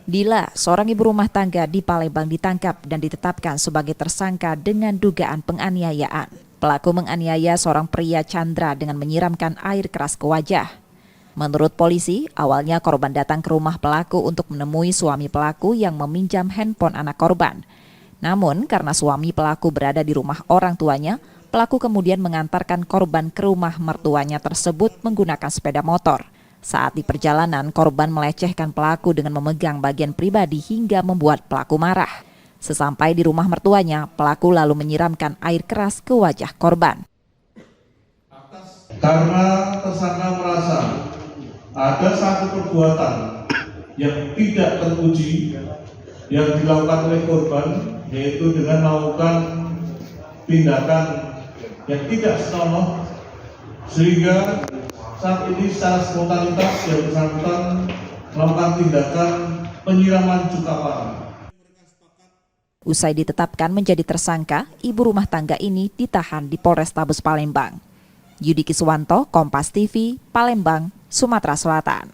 Dila, seorang ibu rumah tangga di Palembang ditangkap dan ditetapkan sebagai tersangka dengan dugaan penganiayaan. Pelaku menganiaya seorang pria Chandra dengan menyiramkan air keras ke wajah. Menurut polisi, awalnya korban datang ke rumah pelaku untuk menemui suami pelaku yang meminjam handphone anak korban. Namun, karena suami pelaku berada di rumah orang tuanya, pelaku kemudian mengantarkan korban ke rumah mertuanya tersebut menggunakan sepeda motor. Saat di perjalanan, korban melecehkan pelaku dengan memegang bagian pribadi hingga membuat pelaku marah. Sesampai di rumah mertuanya, pelaku lalu menyiramkan air keras ke wajah korban. Karena tersangka merasa ada satu perbuatan yang tidak terpuji yang dilakukan oleh korban, yaitu dengan melakukan tindakan yang tidak senonoh, sehingga saat ini secara spontanitas yang bersangkutan melakukan tindakan penyiraman cuka parah. Usai ditetapkan menjadi tersangka, ibu rumah tangga ini ditahan di Polrestabes Palembang. Yudi Kiswanto, Kompas TV, Palembang, Sumatera Selatan.